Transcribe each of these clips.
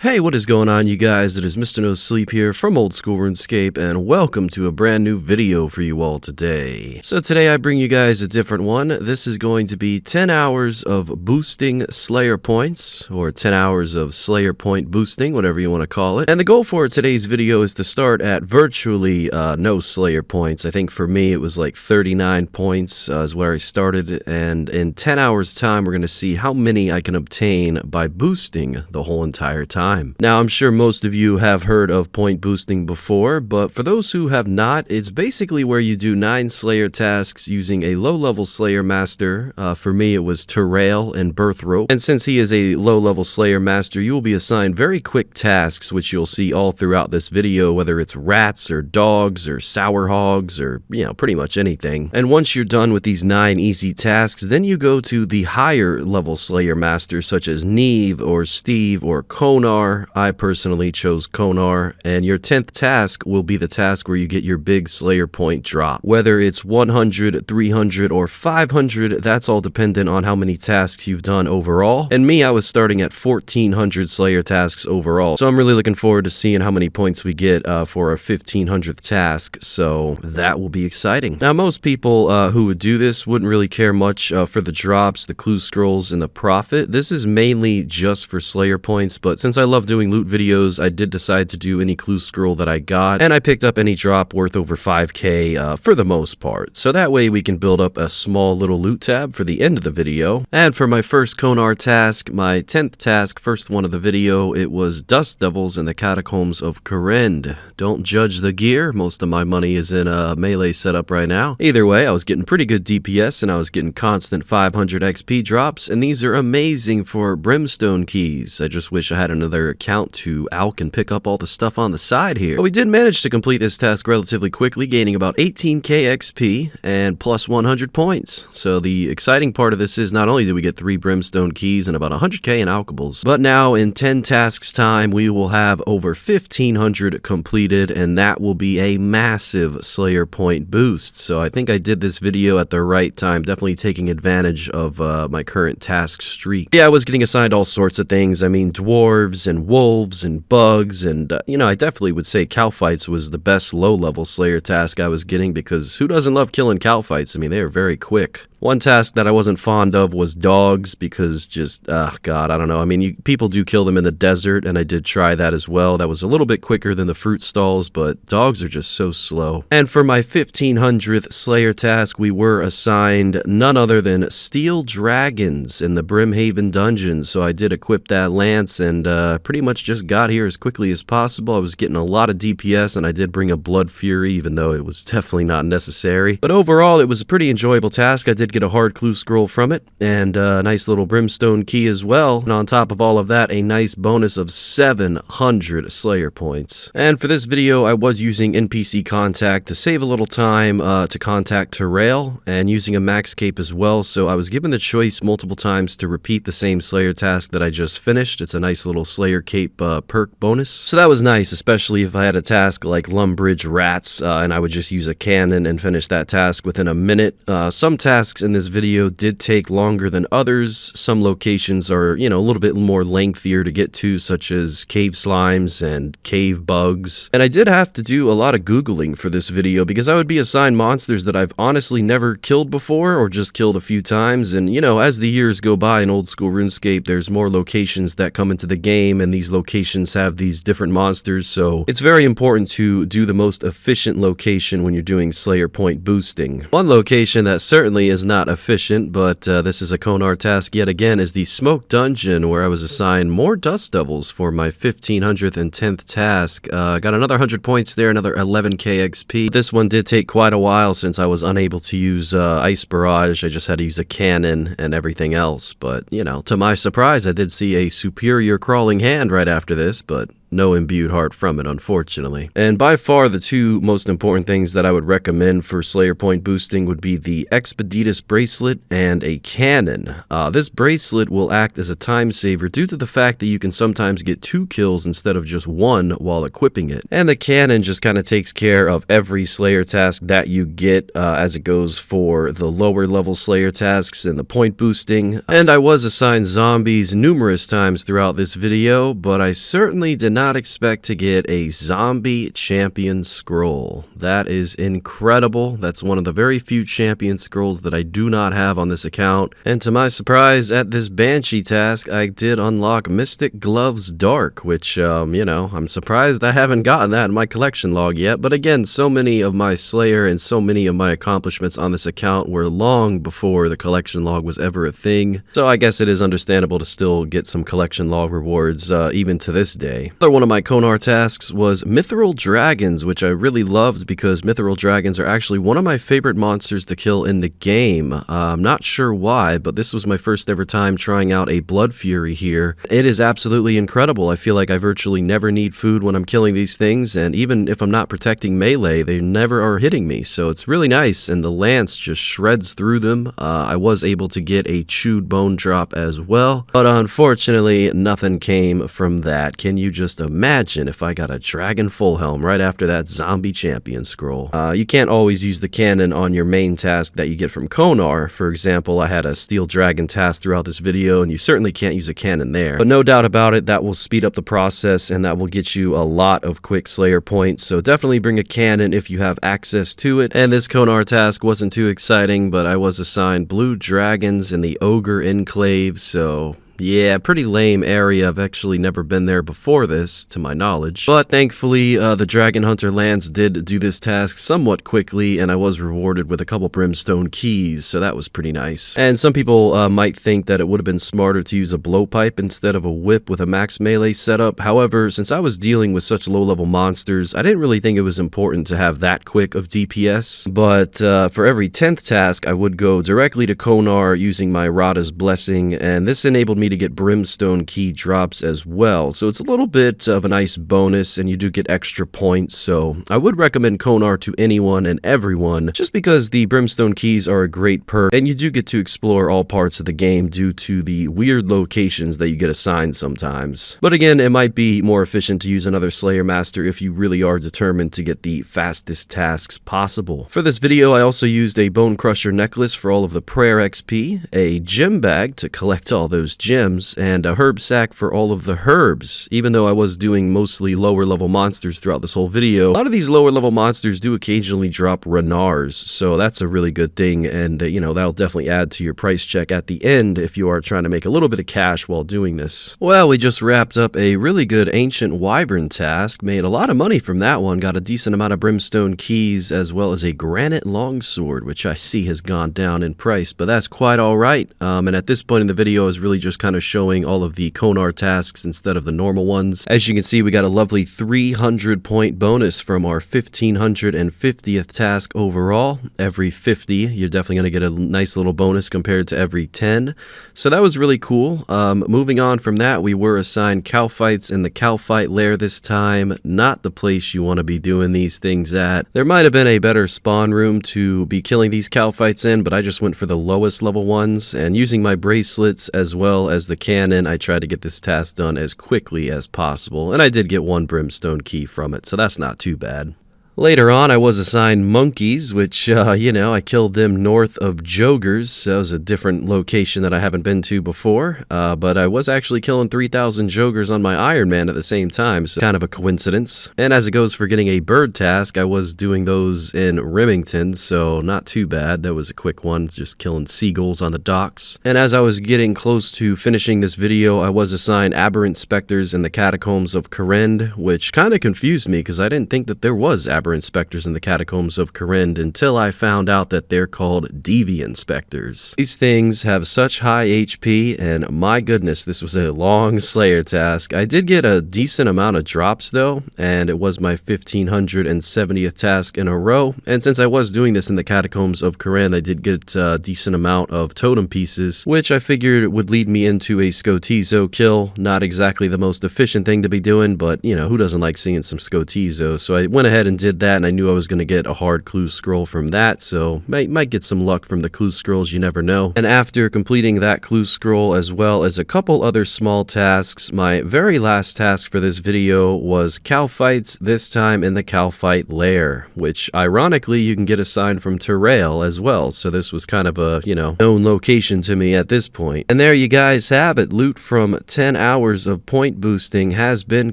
Hey, what is going on, you guys? It is Mr. No Sleep here from Old School RuneScape, and welcome to a brand new video for you all today. So today I bring you guys a different one. This is going to be 10 hours of boosting Slayer points, or 10 hours of Slayer point boosting, whatever you want to call it. And the goal for today's video is to start at virtually no Slayer points. I think for me it was like 39 points is where I started, and in 10 hours time we're going to see how many I can obtain by boosting the whole entire time. Now, I'm sure most of you have heard of point boosting before, but for those who have not, it's basically where you do 9 Slayer tasks using a low-level Slayer Master. For me, it was Terrail and Birth Rope. And since he is a low-level Slayer Master, you will be assigned very quick tasks, which you'll see all throughout this video, whether it's rats or dogs or sour hogs or, pretty much anything. And once you're done with these 9 easy tasks, then you go to the higher-level Slayer Masters, such as Neve or Steve or Konar. I personally chose Konar, and your 10th task will be the task where you get your big Slayer point drop. Whether it's 100, 300, or 500, that's all dependent on how many tasks you've done overall. And me, I was starting at 1400 Slayer tasks overall, so I'm really looking forward to seeing how many points we get for our 1500th task, so that will be exciting. Now, most people who would do this wouldn't really care much for the drops, the clue scrolls, and the profit. This is mainly just for Slayer points, but since I love doing loot videos, I did decide to do any clue scroll that I got, and I picked up any drop worth over 5k for the most part. So that way we can build up a small little loot tab for the end of the video. And for my first Konar task, my 10th task, first one of the video, it was Dust Devils in the Catacombs of Corend. Don't judge the gear, most of my money is in a melee setup right now. Either way, I was getting pretty good DPS and I was getting constant 500 XP drops, and these are amazing for brimstone keys. I just wish I had another account to alch and pick up all the stuff on the side here. But we did manage to complete this task relatively quickly, gaining about 18k XP and plus 100 points. So the exciting part of this is not only did we get 3 brimstone keys and about 100k in alchables, but now in 10 tasks time we will have over 1500 completed, and that will be a massive Slayer point boost. So I think I did this video at the right time, definitely taking advantage of my current task streak. Yeah, I was getting assigned all sorts of things. I mean, dwarves and wolves and bugs, and I definitely would say cow fights was the best low-level Slayer task I was getting, because who doesn't love killing cow fights? I mean, they are very quick. One task that I wasn't fond of was dogs, because just, God, I don't know. I mean, people do kill them in the desert, and I did try that as well. That was a little bit quicker than the fruit stalls, but dogs are just so slow. And for my 1500th Slayer task, we were assigned none other than Mithril Dragons in the Brimhaven dungeon. So I did equip that lance and pretty much just got here as quickly as possible. I was getting a lot of DPS, and I did bring a Blood Fury, even though it was definitely not necessary. But overall, it was a pretty enjoyable task. I did get a hard clue scroll from it, and a nice little brimstone key as well, and on top of all of that, a nice bonus of 700 Slayer points. And for this video, I was using NPC contact to save a little time to contact Terrail, and using a max cape as well, so I was given the choice multiple times to repeat the same Slayer task that I just finished. It's a nice little Slayer cape perk bonus, so that was nice, especially if I had a task like Lumbridge Rats, and I would just use a cannon and finish that task within a minute. Some tasks in this video did take longer than others. Some locations are, a little bit more lengthier to get to, such as cave slimes and cave bugs. And I did have to do a lot of Googling for this video, because I would be assigned monsters that I've honestly never killed before, or just killed a few times. And, as the years go by in Old School RuneScape, there's more locations that come into the game, and these locations have these different monsters, so it's very important to do the most efficient location when you're doing Slayer point boosting. One location that certainly is not efficient, but this is a Konar task yet again, is the Smoke Dungeon, where I was assigned more Dust Devils for my 1500th and 10th task. Got another 100 points there, another 11k XP. This one did take quite a while since I was unable to use Ice Barrage. I just had to use a cannon and everything else, but to my surprise, I did see a superior crawling hand right after this, but no imbued heart from it, unfortunately. And by far the two most important things that I would recommend for Slayer point boosting would be the Expeditus bracelet and a cannon. This bracelet will act as a time saver due to the fact that you can sometimes get 2 kills instead of just 1 while equipping it. And the cannon just kind of takes care of every Slayer task that you get as it goes for the lower level Slayer tasks and the point boosting. And I was assigned zombies numerous times throughout this video, but I certainly did not expect to get a zombie champion scroll. That is incredible. That's one of the very few champion scrolls that I do not have on this account. And to my surprise, at this Banshee task, I did unlock Mystic Gloves Dark, which, you know, I'm surprised I haven't gotten that in my collection log yet. But again, so many of my Slayer and so many of my accomplishments on this account were long before the collection log was ever a thing. So I guess it is understandable to still get some collection log rewards even to this day. Another one of my Konar tasks was Mithril Dragons, which I really loved because Mithril Dragons are actually one of my favorite monsters to kill in the game. I'm not sure why, but this was my first ever time trying out a Blood Fury here. It is absolutely incredible. I feel like I virtually never need food when I'm killing these things, and even if I'm not protecting melee, they never are hitting me, so it's really nice, and the lance just shreds through them. I was able to get a chewed bone drop as well, but unfortunately nothing came from that. Can you just imagine if I got a dragon full helm right after that zombie champion scroll? You can't always use the cannon on your main task that you get from Konar. For example, I had a steel dragon task throughout this video, and you certainly can't use a cannon there. But no doubt about it, that will speed up the process, and that will get you a lot of quick Slayer points, so definitely bring a cannon if you have access to it. And this Konar task wasn't too exciting, but I was assigned Blue Dragons in the Ogre Enclave, so yeah, pretty lame area. I've actually never been there before this, to my knowledge. But thankfully, the Dragon Hunter Lance did do this task somewhat quickly, and I was rewarded with a couple Brimstone keys, so that was pretty nice. And some people might think that it would have been smarter to use a blowpipe instead of a whip with a max melee setup. However, since I was dealing with such low-level monsters, I didn't really think it was important to have that quick of DPS. But for every 10th task, I would go directly to Konar using my Rada's Blessing, and this enabled me to get Brimstone key drops as well, so it's a little bit of a nice bonus, and you do get extra points. So I would recommend Konar to anyone and everyone, just because the Brimstone keys are a great perk, and you do get to explore all parts of the game due to the weird locations that you get assigned sometimes. But again, it might be more efficient to use another Slayer Master if you really are determined to get the fastest tasks possible. For this video, I also used a Bone Crusher necklace for all of the prayer XP, a gem bag to collect all those gems, and a herb sack for all of the herbs. Even though I was doing mostly lower level monsters throughout this whole video, a lot of these lower level monsters do occasionally drop Renars, so that's a really good thing, and you know, that'll definitely add to your price check at the end if you are trying to make a little bit of cash while doing this. Well, we just wrapped up a really good Ancient Wyvern task, made a lot of money from that one, got a decent amount of Brimstone keys as well as a Granite Longsword, which I see has gone down in price, but that's quite alright. And at this point in the video, I was really just kind of showing all of the Konar tasks instead of the normal ones. As you can see, we got a lovely 300 point bonus from our 1550th task overall. Every 50, you're definitely going to get a nice little bonus compared to every 10. So that was really cool. Moving on from that, we were assigned cow fights in the cow fight lair this time. Not the place you want to be doing these things at. There might have been a better spawn room to be killing these cow fights in, but I just went for the lowest level ones, and using my bracelets as well as the cannon, I tried to get this task done as quickly as possible, and I did get 1 Brimstone key from it, so that's not too bad. Later on, I was assigned monkeys, which, you know, I killed them north of Jogers. So that was a different location that I haven't been to before, but I was actually killing 3,000 Jogers on my Iron Man at the same time, so kind of a coincidence. And as it goes for getting a bird task, I was doing those in Remington, so not too bad. That was a quick one, just killing seagulls on the docks. And as I was getting close to finishing this video, I was assigned Aberrant Specters in the Catacombs of Corend, which kind of confused me because I didn't think that there was Aberrant Aberrant Specters in the Catacombs of Corend until I found out that they're called Deviant Specters. These things have such high HP, and my goodness, this was a long Slayer task. I did get a decent amount of drops though, and it was my 1570th task in a row, and since I was doing this in the Catacombs of Corend, I did get a decent amount of totem pieces, which I figured would lead me into a Scotizo kill. Not exactly the most efficient thing to be doing, but you know, who doesn't like seeing some Scotizo? So I went ahead and did that, and I knew I was going to get a hard clue scroll from that, so might get some luck from the clue scrolls, you never know. And after completing that clue scroll as well as a couple other small tasks, my very last task for this video was cow fights, this time in the cow fight lair, which ironically you can get assigned from Terrail as well, so this was kind of a, you know, known location to me at this point. And there you guys have it. Loot from 10 hours of point boosting has been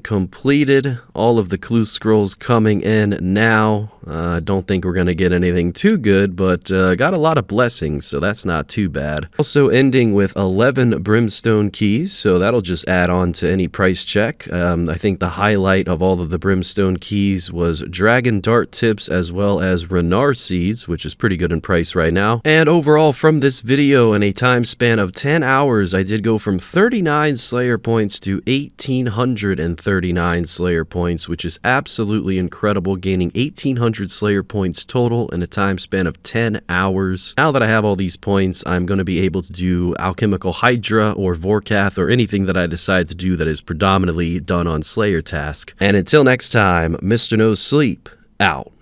completed. All of the clue scrolls coming in now. I don't think we're going to get anything too good, but got a lot of blessings, so that's not too bad. Also ending with 11 brimstone keys, so that'll just add on to any price check. I think the highlight of all of the brimstone keys was dragon dart tips as well as renard seeds, which is pretty good in price right now. And overall from this video, in a time span of 10 hours, I did go from 39 Slayer points to 1,839 Slayer points, which is absolutely incredible, gaining 1,800 Slayer points total in a time span of 10 hours. Now that I have all these points, I'm going to be able to do Alchemical Hydra or Vorkath or anything that I decide to do that is predominantly done on Slayer task. And until next time, Mr. No Sleep, out.